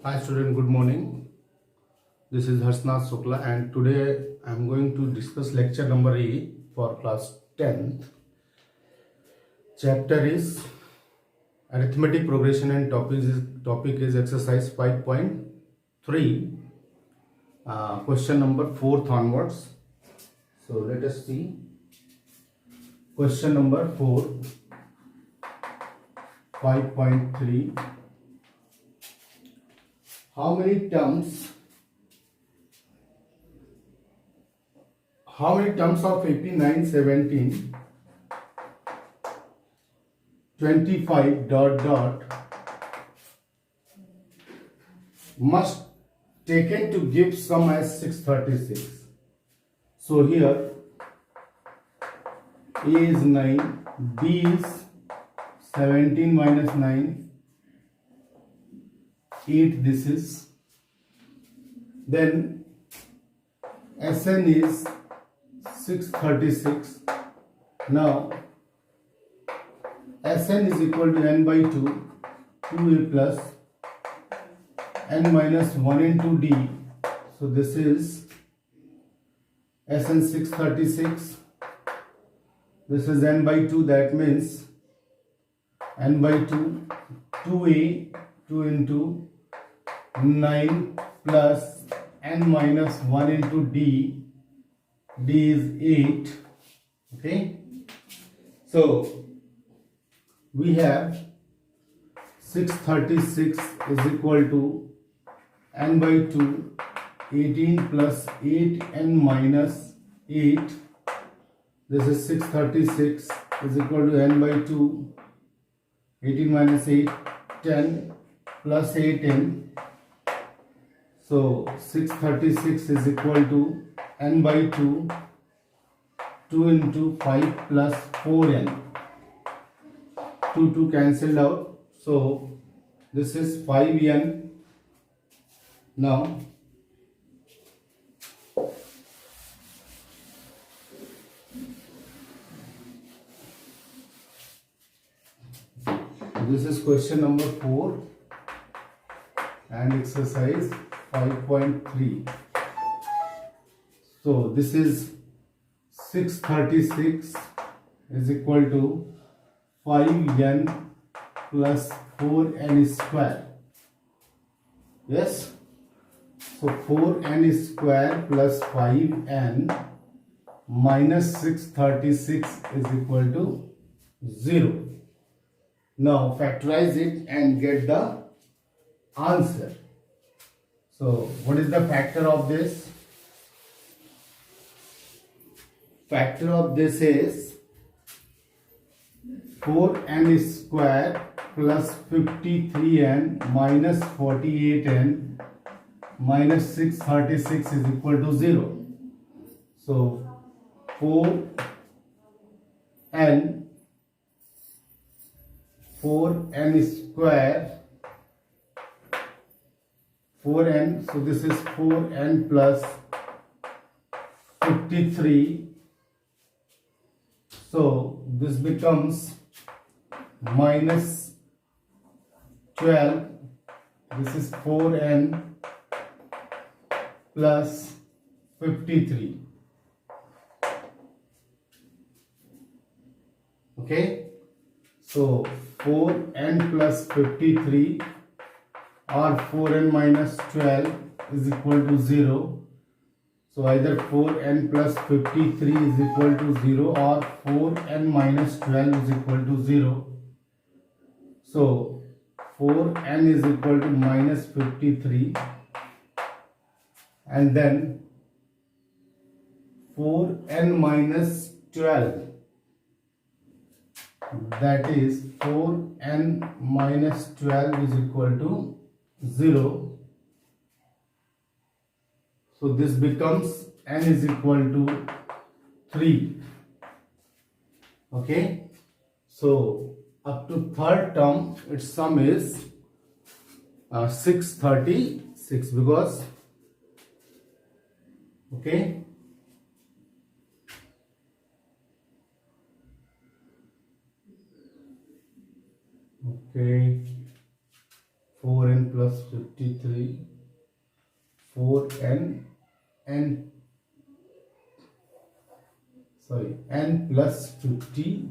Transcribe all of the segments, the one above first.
Hi student, good morning. This is Harsnath Shukla and today I am going to discuss lecture number 8 for class 10th. Chapter is arithmetic progression and topic is exercise 5.3, question number 4th onwards. So let us see question number 4, 5.3. How many terms of 89, 17, 25 must taken to give sum as 636. So here A is 9, B is 17 minus 9, 8 this is. Then Sn is 636. Now Sn is equal to n by 2, 2a plus n minus 1 into d. So this is Sn 636. This is n by 2, that means n by 2, 2a, 2 into 9 plus n minus 1 into d. D is 8. Okay. So we have 636 is equal to n by 2, 18 plus 8n minus 8. This is 636 is equal to n by 2, 18 minus 8, 10 plus 8n. So 636 is equal to n by 2, 2 into 5 plus 4n. 2 cancelled out. So this is 5n. Now this is question number 4 and exercise 5.3. So this is 636 is equal to 5n plus 4n square. Yes. So 4n square plus 5n minus 636 is equal to 0. Now factorize it and get the answer. So what is the factor of this? Factor of this is 4n square plus 53n minus 48n minus 636 is equal to 0. So 4n square 4n, so this is 4n plus 53. So this becomes minus 12. This is 4n plus 53. Okay. So 4n plus 53 or 4n minus 12 is equal to 0. So either 4n plus 53 is equal to 0 or 4n minus 12 is equal to 0. So 4n is equal to minus 53 and then 4n minus 12, that is 4n minus 12 is equal to 0. So this becomes n is equal to 3. Okay. So up to third term its sum is 636 because okay. Okay. 4n plus 53, 4n n n plus 50.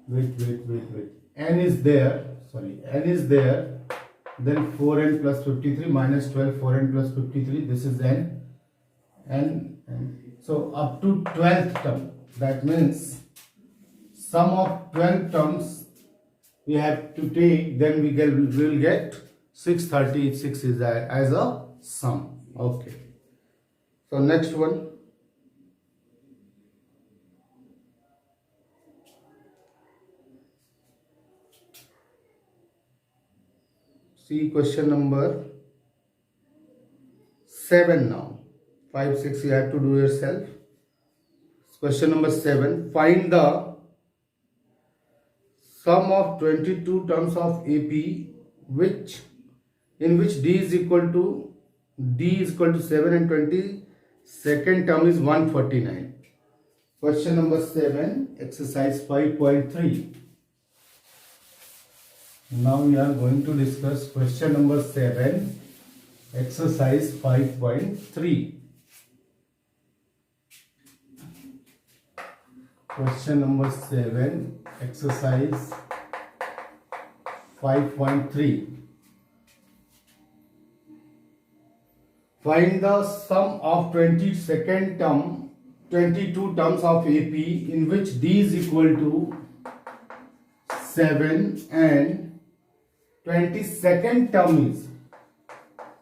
Wait, n is there, then 4n plus 53 minus 12, 4n plus 53, this is n. So up to 12th term, that means sum of 12 terms we have to take, then we will get 636 is as a sum. Okay, so next one. See question number 7 now. 5, 6 you have to do yourself. Question number 7. Find the sum of 22 terms of AP in which D is equal to 7 and 22nd term is 149. Question number 7, exercise 5.3. Now we are going to discuss question number 7, exercise 5.3. Question number 7, exercise 5.3. Find the sum of 22nd term, 22 terms of AP in which D is equal to 7 and 22nd term is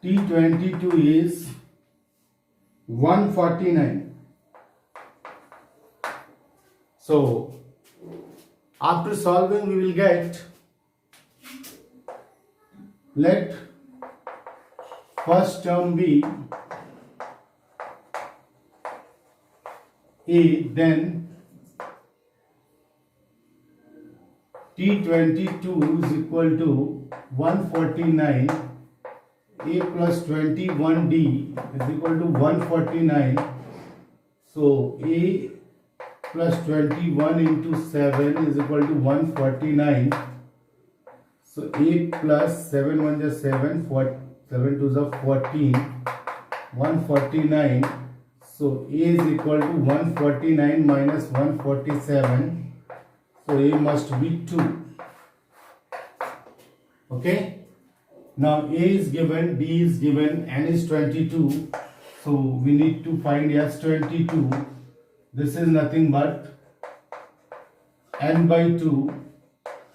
T22 is 149. So after solving we will get, let first term be A, then T22 is equal to 149, A plus 21D is equal to 149. So A plus 21 into 7 is equal to 149. So A plus 7 1 is 7, 7 2 is 14, 149. So A is equal to 149 minus 147. So A must be 2. Okay. Now A is given, D is given, N is 22. So we need to find S22. This is nothing but N by 2.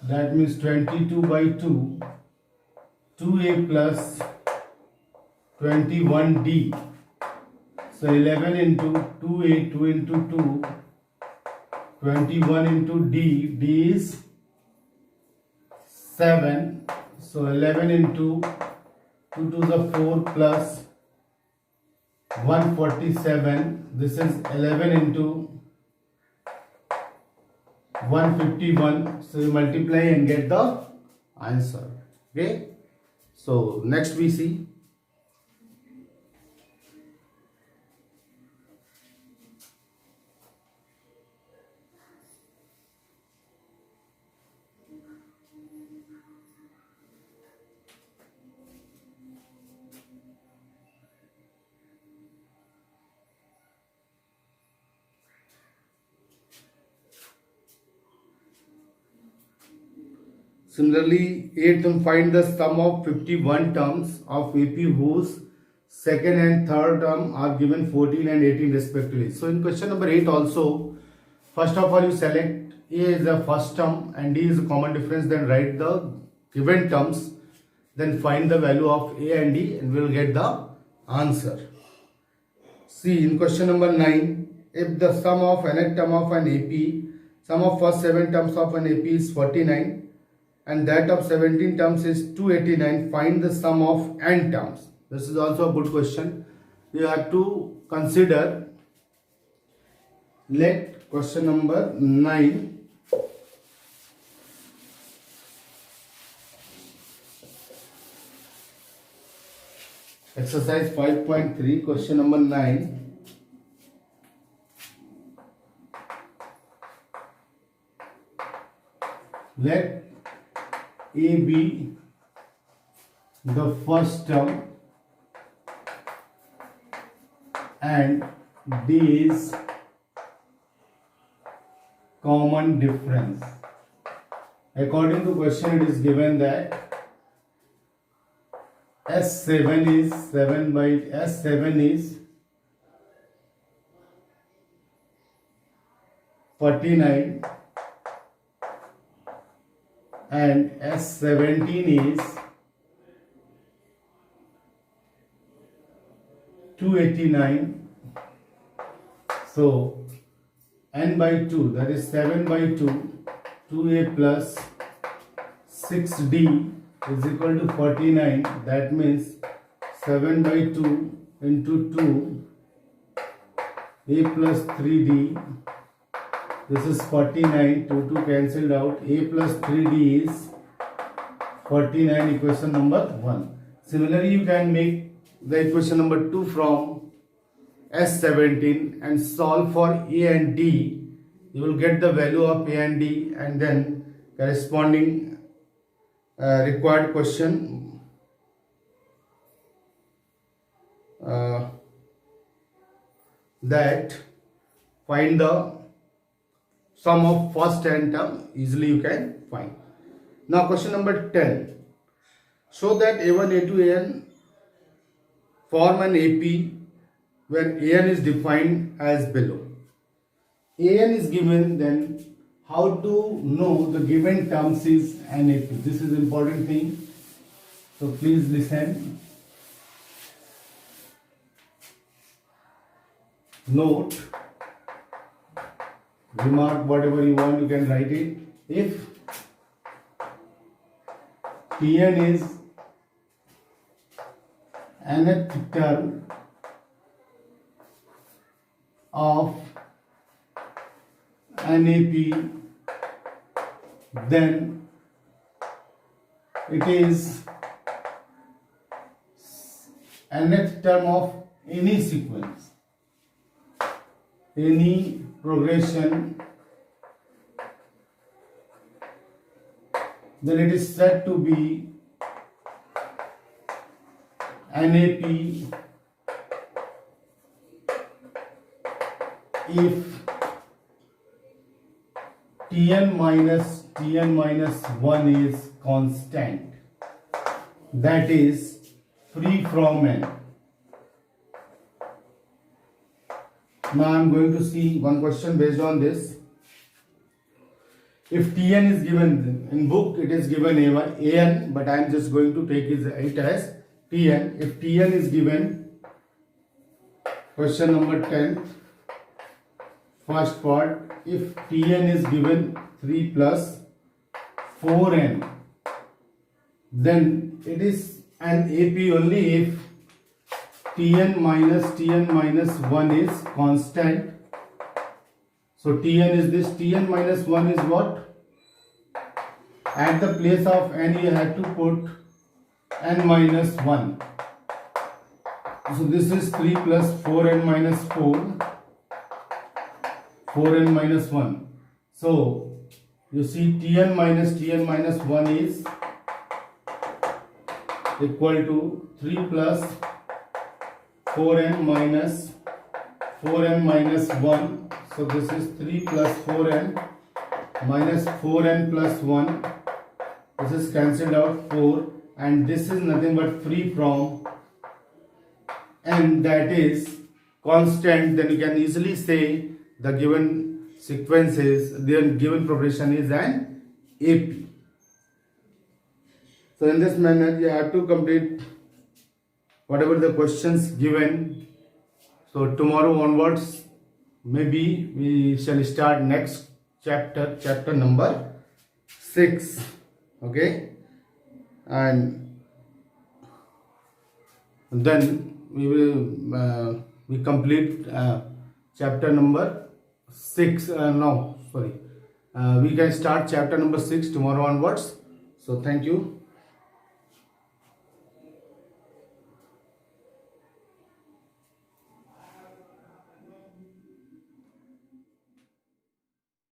That means 22 by 2. 2A plus 21D. So 11 into 2A, 2 into 2. 21 into D, D is 7, so 11 into 2 to the 4 plus 147, this is 11 into 151, so you multiply and get the answer. Okay, so next we see. Similarly, 8th, find the sum of 51 terms of AP whose second and third term are given 14 and 18 respectively. So in question number 8 also, first of all you select A is the first term and D is a common difference, then write the given terms, then find the value of A and D and we will get the answer. See in question number 9, if the sum of nth term of an AP, sum of first 7 terms of an AP is 49 and that of 17 terms is 289, find the sum of n terms. This is also a good question. You have to consider. Let question number 9. Exercise 5.3, question number 9. Let A be the first term and D is common difference. According to question, it is given that S7 is 7 by S7 is 49 and S17 is 289. So n by 2, that is 7 by 2, 2a plus 6d is equal to 49. That means 7 by 2 into 2, a plus 3d, this is 49, 2 cancelled out, a plus 3d is 49, equation number 1. Similarly, you can make the equation number 2 from S17 and solve for a and d. You will get the value of a and d and then corresponding required question that find the sum of first and term, easily you can find. Now question number 10. Show that A1, A2, AN form an AP where AN is defined as below. AN is given, then how to know the given terms is an AP. This is important thing. So please listen. Note, remark, whatever you want, you can write it. If Tn is nth term of NAP, then it is nth term of any sequence, any progression, then it is said to be NAP if Tn minus 1 is constant, that is free from n. Now I am going to see one question based on this. If Tn is given, in book it is given A1, An, but I am just going to take it as Tn. If Tn is given, question number 10, first part, if Tn is given 3 plus 4n, then it is an AP only if Tn minus 1 is constant. So Tn is this, Tn minus 1 is what? At the place of n you have to put n minus 1. So this is 3 plus 4n minus 4, 4n minus 1. So you see Tn minus 1 is equal to 3 plus 4n minus 1. So this is 3 plus 4n minus 4n plus 1. This is cancelled out 4, and this is nothing but free from n, that is constant. Then you can easily say the given sequence is, the given progression is an AP. So in this manner you have to complete whatever the questions given. So tomorrow onwards maybe we shall start next chapter number 6. Okay, and then we complete chapter number 6. We can start chapter number 6 tomorrow onwards. So thank you.